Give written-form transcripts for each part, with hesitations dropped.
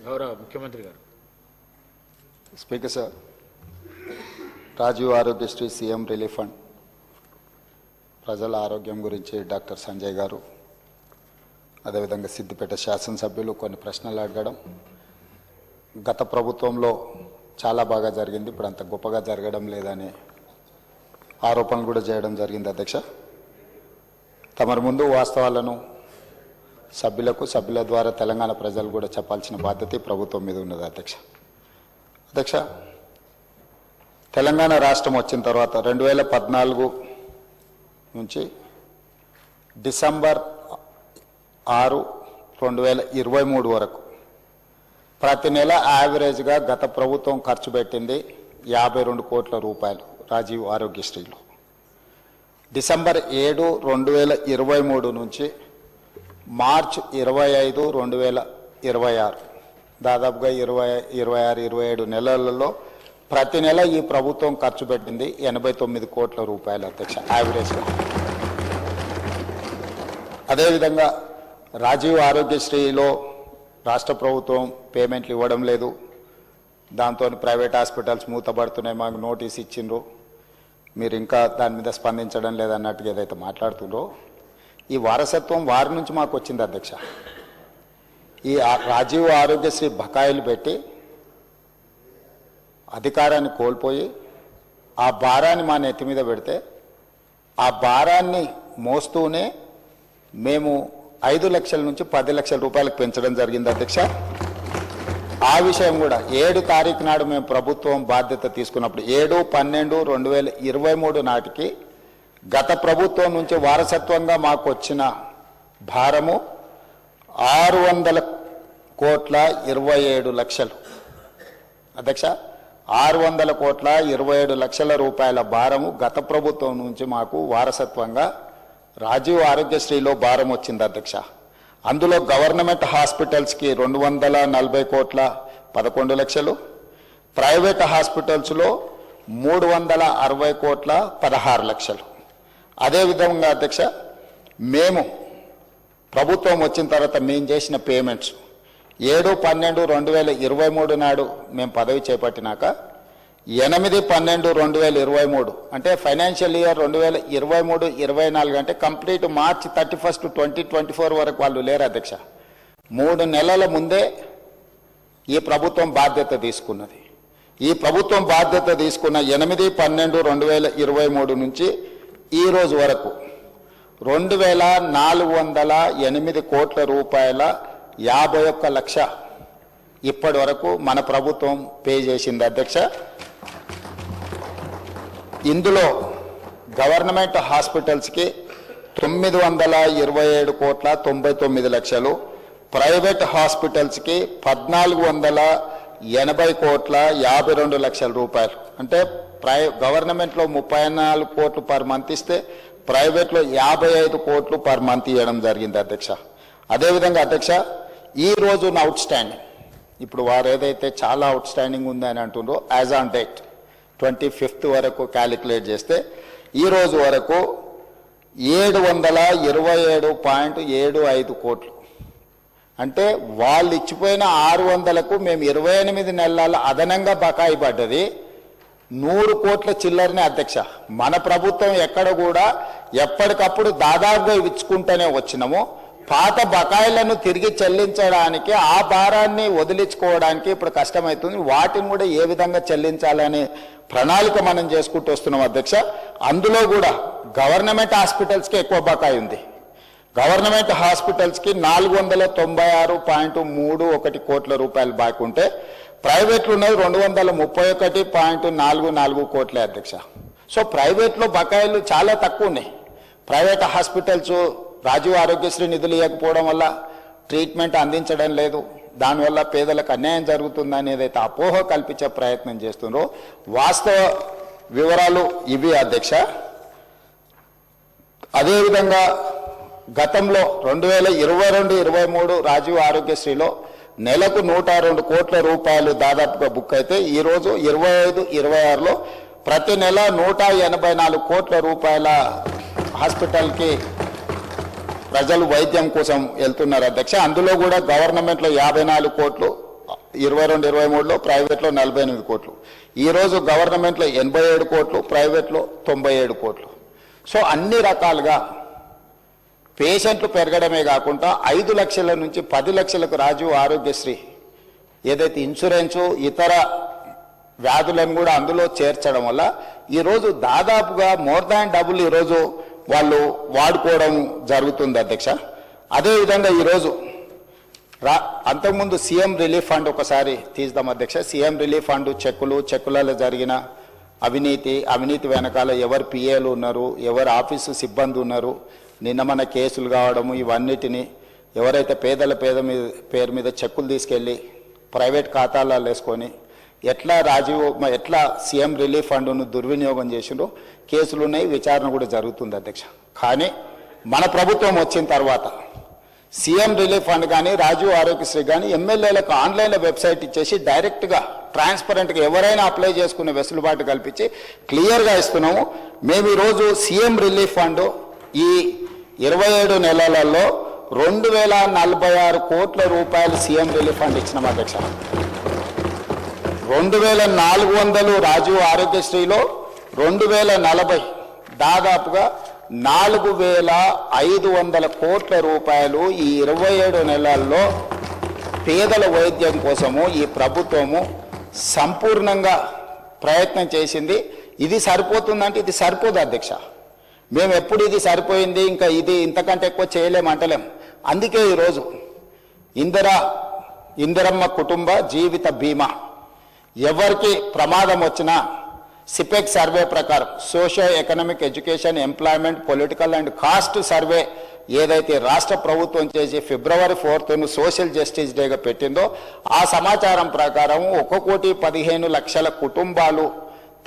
గౌరవ ముఖ్యమంత్రి గారు. Speaker sir, Rajiv Aarogyasri CM relief fund ప్రజల ఆరోగ్యం గురించి డాక్టర్ సంజయ్ గారు, అదేవిధంగా సిద్దిపేట శాసనసభ్యులు కొన్ని ప్రశ్నలు అడగడం, గత ప్రభుత్వంలో చాలా బాగా జరిగింది, ఇప్పుడు అంత గొప్పగా జరగడం లేదనే ఆరోపణలు కూడా చేయడం జరిగింది. అధ్యక్ష, తమరి ముందు వాస్తవాలను సభ్యుల ద్వారా తెలంగాణ ప్రజలు కూడా చెప్పాల్సిన బాధ్యత ప్రభుత్వం మీద ఉన్నది. అధ్యక్ష, తెలంగాణ రాష్ట్రం వచ్చిన తర్వాత 2014 నుంచి డిసెంబర్ 6, 2023 వరకు ప్రతి నెల యావరేజ్గా గత ప్రభుత్వం ఖర్చు పెట్టింది 52 కోట్ల రూపాయలు రాజీవ్ ఆరోగ్యశ్రీలో. డిసెంబర్ 7, 2023 నుంచి మార్చ్ 25, 2026 దాదాపుగా 26, 27 నెలలలో ప్రతి నెల ఈ ప్రభుత్వం ఖర్చు పెట్టింది 89 కోట్ల రూపాయలు. అధ్యక్ష, యావరేజ్గా. అదేవిధంగా రాజీవ్ ఆరోగ్యశ్రీలో రాష్ట్ర ప్రభుత్వం పేమెంట్లు ఇవ్వడం లేదు, దాంతో ప్రైవేట్ హాస్పిటల్స్ మూతపడుతున్నాయి, మాకు నోటీస్ ఇచ్చిండ్రు, మీరు ఇంకా దాని మీద స్పందించడం లేదన్నట్టుగా ఏదైతే మాట్లాడుతుండ్రో, ఈ వారసత్వం వారి నుంచి మాకు వచ్చింది. అధ్యక్ష, ఈ రాజీవ్ ఆరోగ్యశ్రీ బకాయిలు పెట్టి అధికారాన్ని కోల్పోయి ఆ భారాన్ని మా నెత్తి మీద పెడితే ఆ భారాన్ని మోస్తూనే మేము 5 లక్షల నుంచి 10 లక్షల రూపాయలకు పెంచడం జరిగింది. అధ్యక్ష, ఆ విషయం కూడా 7 తారీఖు నాడు మేము ప్రభుత్వం బాధ్యత తీసుకున్నప్పుడు 7/12/2023 నాటికి గత ప్రభుత్వం నుంచి వారసత్వంగా మాకు వచ్చిన భారము 600,27,00,000. అధ్యక్ష, 600,27,00,000 రూపాయల భారము గత ప్రభుత్వం నుంచి మాకు వారసత్వంగా రాజీవ్ ఆరోగ్యశ్రీలో భారం వచ్చింది. అధ్యక్ష, అందులో గవర్నమెంట్ హాస్పిటల్స్కి 240,11 లక్షలు, ప్రైవేట్ హాస్పిటల్స్లో 360,16 లక్షలు. అదేవిధంగా అధ్యక్ష, మేము ప్రభుత్వం వచ్చిన తర్వాత మేము చేసిన పేమెంట్స్ 7/12/2023 నాడు మేము పదవి చేపట్టినాక 8/12/2023 అంటే ఫైనాన్షియల్ ఇయర్ 2023-24 అంటే కంప్లీట్ మార్చ్ 31, 2024 వరకు వాళ్ళు లేరు. అధ్యక్ష, 3 నెలల ముందే ఈ ప్రభుత్వం బాధ్యత తీసుకున్నది. ఈ ప్రభుత్వం బాధ్యత తీసుకున్న 8/12/2023 నుంచి ఈ రోజు వరకు 2,408 కోట్ల రూపాయల 51 లక్ష ఇప్పటి వరకు మన ప్రభుత్వం పే చేసింది. అధ్యక్ష, ఇందులో గవర్నమెంట్ హాస్పిటల్స్కి 927,99 లక్షలు, ప్రైవేట్ హాస్పిటల్స్కి 1,480,52 లక్షల రూపాయలు. అంటే గవర్నమెంట్లో 34 కోట్లు పర్ మంత్ ఇస్తే ప్రైవేట్లో 55 కోట్లు పర్ మంత్ ఇవ్వడం జరిగింది. అధ్యక్ష, అదేవిధంగా అధ్యక్ష, ఈ రోజు అవుట్ స్టాండింగ్, ఇప్పుడు వారు ఏదైతే చాలా అవుట్ స్టాండింగ్ ఉందని అంటుండ్రో, యాజ్ ఆన్ డేట్ 25th వరకు క్యాలిక్యులేట్ చేస్తే ఈ రోజు వరకు 727.75 కోట్లు. అంటే వాళ్ళు ఇచ్చిపోయిన 600కు మేము 28 నెలల అదనంగా బకాయి పడ్డది 100 కోట్ల చిల్లరనే. అధ్యక్ష, మన ప్రభుత్వం ఎక్కడ కూడా ఎప్పటికప్పుడు దాదాపుగా ఇచ్చుకుంటూనే వచ్చినాము. పాత బకాయిలను తిరిగి చెల్లించడానికి, ఆ భారాన్ని వదిలించుకోవడానికి ఇప్పుడు కష్టమవుతుంది. వాటిని కూడా ఏ విధంగా చెల్లించాలనే ప్రణాళిక మనం చేసుకుంటూ వస్తున్నాం. అధ్యక్ష, అందులో కూడా గవర్నమెంట్ హాస్పిటల్స్కి ఎక్కువ బకాయి ఉంది. గవర్నమెంట్ హాస్పిటల్స్కి 496.31 కోట్ల రూపాయలు బాకీ ఉంటే ప్రైవేట్లు ఉన్నది 231.44 కోట్లే. అధ్యక్ష, సో ప్రైవేట్లో బకాయిలు చాలా తక్కువ ఉన్నాయి. ప్రైవేట్ హాస్పిటల్స్ రాజీవ్ ఆరోగ్యశ్రీ నిధులు ఇవ్వకపోవడం వల్ల ట్రీట్మెంట్ అందించడం లేదు, దానివల్ల పేదలకు అన్యాయం జరుగుతుందని ఏదైతే అపోహ కల్పించే ప్రయత్నం చేస్తున్నారో వాస్తవ వివరాలు ఇవి. అధ్యక్ష, అదేవిధంగా గతంలో 2022-23 రాజీవ్ ఆరోగ్యశ్రీలో నెలకు 102 కోట్ల రూపాయలు దాదాపుగా బుక్ అయితే ఈరోజు 25-26లో ప్రతి నెల 184 కోట్ల రూపాయల హాస్పిటల్కి ప్రజలు వైద్యం కోసం వెళ్తున్నారు అధ్యక్ష. అందులో కూడా గవర్నమెంట్లో 54 కోట్లు, 22-23లో ప్రైవేట్లో 48 కోట్లు, ఈరోజు గవర్నమెంట్లో 87 కోట్లు, ప్రైవేట్లో 97 కోట్లు. సో అన్ని రకాలుగా పేషెంట్లు పెరగడమే కాకుండా 5 లక్షల నుంచి 10 లక్షలకు రాజీవ్ ఆరోగ్యశ్రీ ఏదైతే ఇన్సూరెన్సు ఇతర వ్యాధులను కూడా అందులో చేర్చడం వల్ల ఈరోజు దాదాపుగా మోర్ దాన్ డబుల్ ఈరోజు వాళ్ళు వాడుకోవడం జరుగుతుంది అధ్యక్ష. అదేవిధంగా ఈరోజు అంతకుముందు సీఎం రిలీఫ్ ఫండ్ ఒకసారి తీద్దాం అధ్యక్ష. సీఎం రిలీఫ్ ఫండ్ చెక్కులలో జరిగిన అవినీతి వెనకాల ఎవరు పిఏలు ఉన్నారు, ఎవరు ఆఫీసు సిబ్బంది ఉన్నారు, నిన్న మన కేసులు కావడము, ఇవన్నిటిని ఎవరైతే పేరు మీద చెక్కులు తీసుకెళ్ళి ప్రైవేట్ ఖాతాలలో వేసుకొని ఎట్లా సీఎం రిలీఫ్ ఫండ్ను దుర్వినియోగం చేసిండ్రో కేసులు ఉన్నాయి, విచారణ కూడా జరుగుతుంది అధ్యక్ష. కానీ మన ప్రభుత్వం వచ్చిన తర్వాత సీఎం రిలీఫ్ ఫండ్ కానీ రాజీవ్ ఆరోగ్యశ్రీ కానీ ఎమ్మెల్యేలకు ఆన్లైన్లో వెబ్సైట్ ఇచ్చేసి డైరెక్ట్గా ట్రాన్స్పరెంట్గా ఎవరైనా అప్లై చేసుకునే వెసులుబాటు కల్పించి క్లియర్గా ఇస్తున్నాము. మేము ఈరోజు సీఎం రిలీఫ్ ఫండ్ ఈ 27 నెలలలో 2046 కోట్ల రూపాయలు సీఎం రిలీఫ్ ఫండ్ ఇచ్చినాం అధ్యక్ష. 2400 రాజీవ్ ఆరోగ్యశ్రీలో 2040 దాదాపుగా 4500 కోట్ల రూపాయలు ఈ 27 నెలల్లో పేదల వైద్యం కోసము ఈ ప్రభుత్వము సంపూర్ణంగా ప్రయత్నం చేసింది. ఇది సరిపోతుందంటే ఇది సరిపోదు అధ్యక్ష. మేము ఎప్పుడు ఇది సరిపోయింది ఇంకా ఇంతకంటే ఎక్కువ చేయలేమంటలేం. అందుకే ఈరోజు ఇందిరమ్మ కుటుంబ జీవిత బీమా ఎవరికి ప్రమాదం వచ్చినా సిపెక్ సర్వే ప్రకారం socio economic education employment political and caste survey ఏదైతే రాష్ట్ర ప్రభుత్వం చేసి February 4th సోషల్ జస్టిస్ డేగా పెట్టిందో ఆ సమాచారం ప్రకారం 1,15,00,000 కుటుంబాలు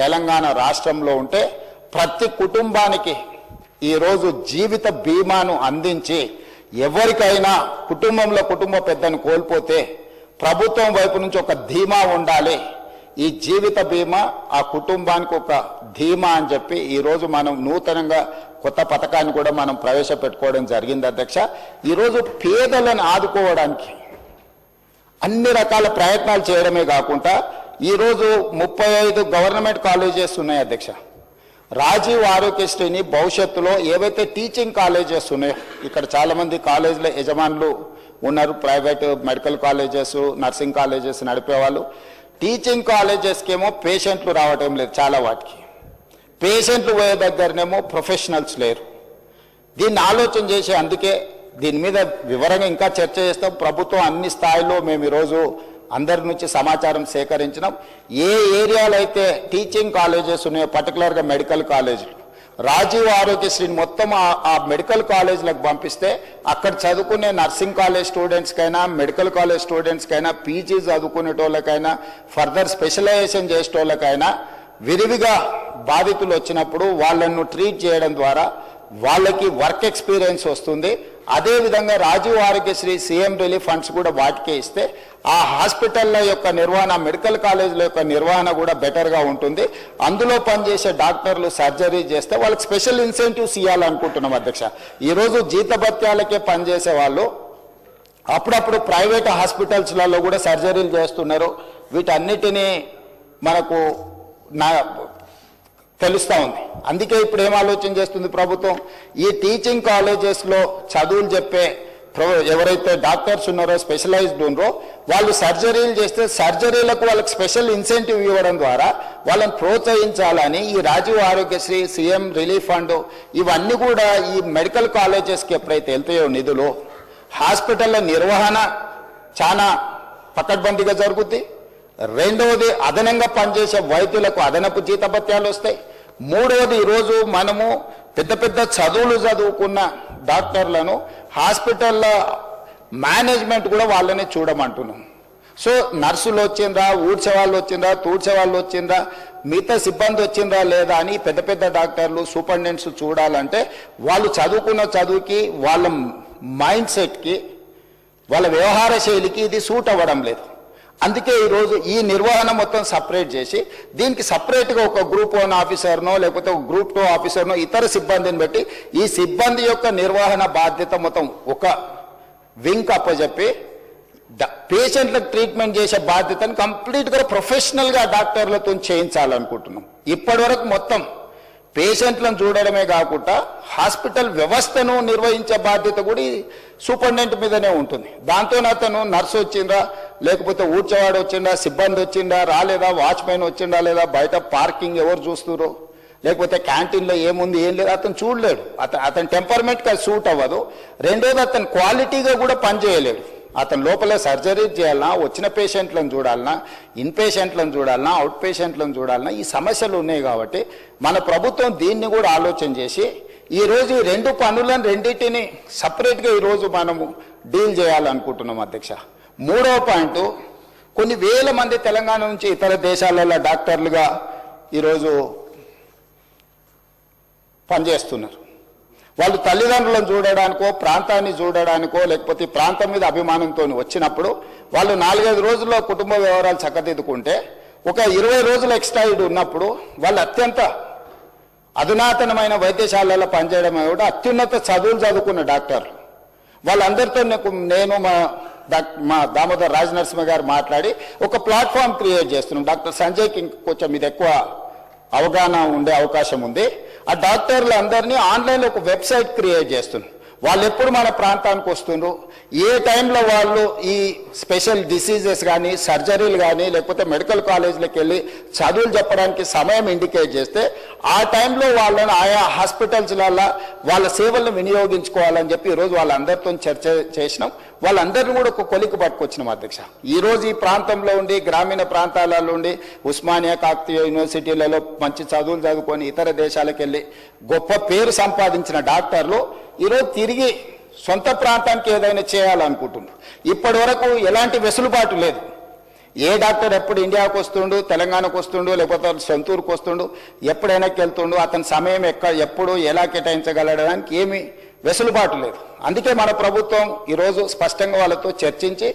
తెలంగాణ రాష్ట్రంలో ఉంటే ప్రతి కుటుంబానికి ఈరోజు జీవిత బీమాను అందించి ఎవరికైనా కుటుంబ పెద్దను కోల్పోతే ప్రభుత్వం వైపు నుంచి ఒక ధీమా ఉండాలి, ఈ జీవిత బీమా ఆ కుటుంబానికి ఒక ధీమా అని చెప్పి ఈరోజు మనం నూతనంగా కొత్త పథకాన్ని కూడా మనం ప్రవేశపెట్టుకోవడం జరిగింది అధ్యక్ష. ఈరోజు పేదలను ఆదుకోవడానికి అన్ని రకాల ప్రయత్నాలు చేయడమే కాకుండా ఈరోజు 35 గవర్నమెంట్ కాలేజెస్ ఉన్నాయి అధ్యక్ష. రాజీవ్ ఆరోగ్యశ్రీని భవిష్యత్తులో ఏవైతే టీచింగ్ కాలేజెస్ ఉన్నాయో, ఇక్కడ చాలామంది కాలేజీల యజమానులు ఉన్నారు, private medical colleges nursing colleges నడిపేవాళ్ళు. టీచింగ్ కాలేజెస్కి ఏమో పేషెంట్లు రావటం లేదు, చాలా వాటికి పేషెంట్లు పోయే దగ్గరనేమో ప్రొఫెషనల్స్ లేరు. దీన్ని ఆలోచన చేసి అందుకే దీని మీద వివరంగా ఇంకా చర్చ చేస్తాం. ప్రభుత్వం అన్ని స్థాయిలో మేము ఈరోజు అందరి నుంచి సమాచారం సేకరించినాం. ఏ ఏరియాలో అయితే టీచింగ్ కాలేజెస్ ఉన్నాయో పర్టికులర్గా మెడికల్ కాలేజీలు రాజీవ్ ఆరోగ్యశ్రీని మొత్తం ఆ మెడికల్ కాలేజీలకు పంపిస్తే అక్కడ చదువుకునే నర్సింగ్ కాలేజ్ స్టూడెంట్స్కైనా మెడికల్ కాలేజ్ స్టూడెంట్స్కైనా పీజీ చదువుకునేటోళ్ళకైనా ఫర్దర్ స్పెషలైజేషన్ చేసేటోళ్ళకైనా విరివిగా బాధితులు వచ్చినప్పుడు వాళ్ళను ట్రీట్ చేయడం ద్వారా వాళ్ళకి వర్క్ ఎక్స్పీరియన్స్ వస్తుంది. అదేవిధంగా Rajiv Aarogyasri CM relief funds కూడా వాటికే ఇస్తే ఆ హాస్పిటల్ల యొక్క నిర్వహణ మెడికల్ కాలేజీల యొక్క నిర్వహణ కూడా బెటర్గా ఉంటుంది. అందులో పనిచేసే డాక్టర్లు సర్జరీ చేస్తే వాళ్ళకి స్పెషల్ ఇన్సెంటివ్స్ ఇవ్వాలనుకుంటున్నాం అధ్యక్ష. ఈరోజు జీతభత్యాలకే పనిచేసే వాళ్ళు అప్పుడప్పుడు ప్రైవేట్ హాస్పిటల్స్లలో కూడా సర్జరీలు చేస్తున్నారు. వీటన్నిటినీ మనకు తెలుస్తూ ఉంది. అందుకే ఇప్పుడు ఏం ఆలోచన చేస్తుంది ప్రభుత్వం, ఈ టీచింగ్ కాలేజెస్లో చదువులు చెప్పే ఎవరైతే డాక్టర్స్ ఉన్నారో స్పెషలైజ్డ్ ఉన్నారో వాళ్ళు సర్జరీలు చేస్తే సర్జరీలకు వాళ్ళకి స్పెషల్ ఇన్సెంటివ్ ఇవ్వడం ద్వారా వాళ్ళని ప్రోత్సహించాలని ఈ Rajiv Aarogyasri CM relief fund ఇవన్నీ కూడా ఈ మెడికల్ కాలేజెస్కి ఎప్పుడైతే వెళ్తాయో నిధులు హాస్పిటల్ల నిర్వహణ చాలా పకడ్బందీగా జరుగుద్ది. రెండవది అదనంగా పనిచేసే వైద్యులకు అదనపు జీతభత్యాలు వస్తాయి. మూడవది ఈరోజు మనము పెద్ద చదువులు చదువుకున్న డాక్టర్లను హాస్పిటల్ల మేనేజ్మెంట్ కూడా వాళ్ళని చూడమంటున్నాం. సో నర్సులు వచ్చిందా, ఊడ్చే వాళ్ళు వచ్చిందా, తూడ్చే వాళ్ళు వచ్చిందా, మిగతా సిబ్బంది వచ్చిందా లేదా అని పెద్ద డాక్టర్లు సూపరింటెండెంట్స్ చూడాలంటే వాళ్ళు చదువుకున్న చదువుకి వాళ్ళ మైండ్ సెట్కి వాళ్ళ వ్యవహార శైలికి ఇది సూట్ అవ్వడం లేదు. అందుకే ఈరోజు ఈ నిర్వహణ మొత్తం సపరేట్ చేసి దీనికి సపరేట్గా ఒక గ్రూప్ 1 ఆఫీసర్నో లేకపోతే ఒక గ్రూప్ 2 ఆఫీసర్నో ఇతర సిబ్బందిని పెట్టి ఈ సిబ్బంది యొక్క నిర్వహణ బాధ్యత మొత్తం ఒక వింగ్ అప్పచెప్పి పేషెంట్లకు ట్రీట్మెంట్ చేసే బాధ్యతను కంప్లీట్గా ప్రొఫెషనల్గా డాక్టర్లతో చేయించాలనుకుంటున్నాం. ఇప్పటి వరకు మొత్తం పేషెంట్లను చూడడమే కాకుండా హాస్పిటల్ వ్యవస్థను నిర్వహించే బాధ్యత కూడా సూపరింటెండెంట్ మీదనే ఉంటుంది. దాంతో అతను నర్సు వచ్చిందా, లేకపోతే ఊడ్చేవాడు వచ్చిందా, సిబ్బంది వచ్చిందా రాలేదా, వాచ్మెన్ వచ్చిందా లేదా, బయట పార్కింగ్ ఎవరు చూస్తురో, లేకపోతే క్యాంటీన్లో ఏముంది ఏం లేదు అతను చూడలేడు. అతని టెంపర్మెంట్కి అది సూట్ అవ్వదు. రెండోది అతను క్వాలిటీగా కూడా పనిచేయలేడు. అతను లోపల సర్జరీ చేయాలన్నా, వచ్చిన పేషెంట్లను చూడాలన్నా, ఇన్ పేషెంట్లను చూడాలన్నా, అవుట్ పేషెంట్లను చూడాలన్నా ఈ సమస్యలు ఉన్నాయి. కాబట్టి మన ప్రభుత్వం దీన్ని కూడా ఆలోచన చేసి ఈరోజు ఈ రెండు పనులను రెండింటిని సపరేట్గా ఈరోజు మనము డీల్ చేయాలనుకుంటున్నాం అధ్యక్ష. మూడవ పాయింట్, కొన్ని వేల మంది తెలంగాణ నుంచి ఇతర దేశాలలో డాక్టర్లుగా ఈరోజు పనిచేస్తున్నారు. వాళ్ళు తల్లిదండ్రులను చూడడానికో, ప్రాంతాన్ని చూడడానికో, లేకపోతే ప్రాంతం మీద అభిమానంతో వచ్చినప్పుడు వాళ్ళు 4-5 రోజుల్లో కుటుంబ వ్యవహారాలు చక్కదిద్దుకుంటే ఒక 20 రోజులు ఎక్స్ట్రా ఉన్నప్పుడు వాళ్ళు అత్యంత అధునాతనమైన వైద్యశాలలో పనిచేయడమే కూడా అత్యున్నత చదువులు చదువుకున్న డాక్టర్లు. వాళ్ళందరితో నేను మా దామోదర్ రాజనరసింహ గారు మాట్లాడి ఒక ప్లాట్ఫామ్ క్రియేట్ చేస్తున్నాం. డాక్టర్ సంజయ్కి కొంచెం ఇది ఎక్కువ అవగాహన ఉండే అవకాశం ఉంది. ఆ డాక్టర్లు అందరినీ ఆన్లైన్లో ఒక వెబ్సైట్ క్రియేట్ చేస్తున్నారు. వాళ్ళు ఎప్పుడు మన ప్రాంతానికి వస్తున్నారు, ఏ టైంలో వాళ్ళు ఈ స్పెషల్ డిసీజెస్ కానీ, సర్జరీలు కానీ, లేకపోతే మెడికల్ కాలేజీలకు వెళ్ళి చదువులు చెప్పడానికి సమయం ఇండికేట్ చేస్తే ఆ టైంలో వాళ్ళని ఆయా హాస్పిటల్స్లలో వాళ్ళ సేవలను వినియోగించుకోవాలని చెప్పి ఈరోజు వాళ్ళందరితో చర్చ చేసినాం. వాళ్ళందరినీ కూడా ఒక కొలికి పట్టుకొచ్చినాం అధ్యక్ష. ఈరోజు ఈ ప్రాంతంలో ఉండి, గ్రామీణ ప్రాంతాలలో ఉండి, ఉస్మానియా, కాకతీయ యూనివర్సిటీలలో మంచి చదువులు చదువుకొని ఇతర దేశాలకు వెళ్ళి గొప్ప పేరు సంపాదించిన డాక్టర్లు ఈరోజు తిరిగి సొంత ప్రాంతానికి ఏదైనా చేయాలనుకుంటున్నారు. ఇప్పటి వరకు ఎలాంటి వెసులుబాటు లేదు. ఏ డాక్టర్ ఎప్పుడు ఇండియాకు వస్తుండు, తెలంగాణకు వస్తుండు, లేకపోతే సొంతూరుకు వస్తుండు, ఎప్పుడైనా వెళ్తుండు, అతని సమయం ఎప్పుడు ఎలా కేటాయించగలడానికి ఏమీ వెసులుబాటు లేదు. అందుకే మన ప్రభుత్వం ఈరోజు స్పష్టంగా వాళ్ళతో చర్చించి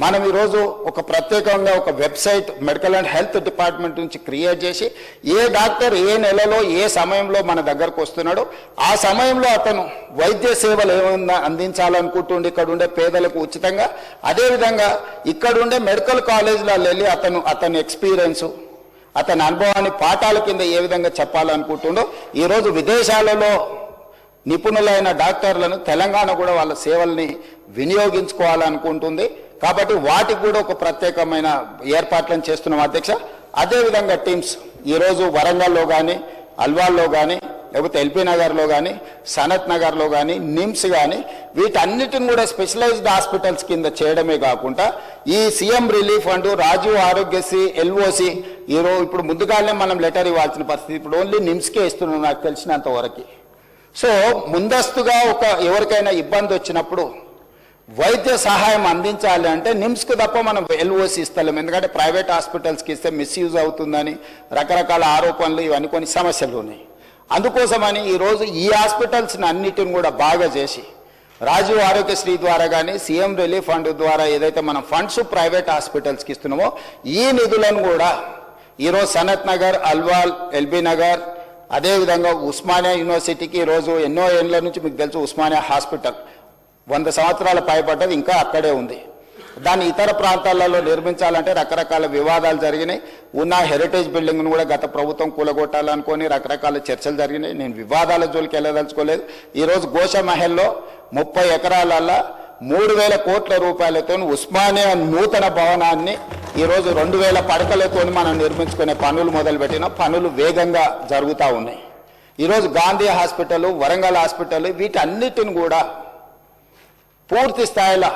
మనం ఈరోజు ఒక ప్రత్యేకంగా ఒక website medical and health department నుంచి క్రియేట్ చేసి ఏ డాక్టర్ ఏ నెలలో ఏ సమయంలో మన దగ్గరకు వస్తున్నాడో ఆ సమయంలో అతను వైద్య సేవలు ఏమైనా అందించాలనుకుంటుండే ఇక్కడ ఉండే పేదలకు ఉచితంగా, అదేవిధంగా ఇక్కడుండే మెడికల్ కాలేజీలలో వెళ్ళి అతని ఎక్స్పీరియన్స్, అతని అనుభవాన్ని పాఠాల కింద ఏ విధంగా చెప్పాలనుకుంటుండో ఈరోజు విదేశాలలో నిపుణులైన డాక్టర్లను తెలంగాణ కూడా వాళ్ళ సేవల్ని వినియోగించుకోవాలనుకుంటుంది. కాబట్టి వాటికి కూడా ఒక ప్రత్యేకమైన ఏర్పాట్లను చేస్తున్నాం అధ్యక్ష. అదేవిధంగా టీమ్స్ ఈరోజు వరంగల్లో కానీ, అల్వాల్లో కానీ, లేకపోతే ఎల్బీ నగర్లో కానీ, సనత్ నగర్లో కానీ, నిమ్స్ కానీ వీటన్నిటిని కూడా స్పెషలైజ్డ్ హాస్పిటల్స్ కింద చేయడమే కాకుండా ఈ CM relief fund, Rajiv Aarogyasri, LOC ఈరోజు ఇప్పుడు ముందుగానే మనం లెటర్ ఇవ్వాల్సిన పరిస్థితి. ఇప్పుడు ఓన్లీ నిమ్స్కే ఇస్తున్నాం నాకు తెలిసినంత వరకు. సో ముందస్తుగా ఎవరికైనా ఇబ్బంది వచ్చినప్పుడు వైద్య సహాయం అందించాలి అంటే నిమ్స్కి తప్ప మనం ఎల్ఓసి ఇస్తలేం. ఎందుకంటే ప్రైవేట్ హాస్పిటల్స్కి ఇస్తే మిస్యూజ్ అవుతుందని రకరకాల ఆరోపణలు, ఇవన్నీ కొన్ని సమస్యలు ఉన్నాయి. అందుకోసమని ఈరోజు ఈ హాస్పిటల్స్ని అన్నిటిని కూడా బాగా చేసి రాజీవ్ ఆరోగ్యశ్రీ ద్వారా కానీ, సీఎం రిలీఫ్ ఫండ్ ద్వారా ఏదైతే మనం ఫండ్స్ ప్రైవేట్ హాస్పిటల్స్కి ఇస్తున్నామో ఈ నిధులను కూడా ఈరోజు సనత్ నగర్, అల్వాల్, ఎల్బీ నగర్, అదేవిధంగా ఉస్మానియా యూనివర్సిటీకి ఈరోజు ఎన్నో ఏళ్ళ నుంచి మీకు తెలుసు ఉస్మానియా హాస్పిటల్ 100 సంవత్సరాల పైబడ్డది, ఇంకా అక్కడే ఉంది. దాన్ని ఇతర ప్రాంతాలలో నిర్మించాలంటే రకరకాల వివాదాలు జరిగినాయి. ఉన్న హెరిటేజ్ బిల్డింగ్ను కూడా గత ప్రభుత్వం కూలగొట్టాలనుకొని రకరకాల చర్చలు జరిగినాయి. నేను వివాదాల జోలికి వెళ్ళదలుచుకోలేదు. ఈరోజు గోషమహల్లో 30 ఎకరాలలో 3,000 కోట్ల రూపాయలతో ఉస్మానియా నూతన భవనాన్ని ఈరోజు 2,000 పడకలతో మనం నిర్మించుకునే పనులు మొదలుపెట్టిన పనులు వేగంగా జరుగుతూ ఉన్నాయి. ఈరోజు గాంధీ హాస్పిటల్, వరంగల్ హాస్పిటల్ వీటన్నిటిని కూడా పూర్తి స్థాయిలో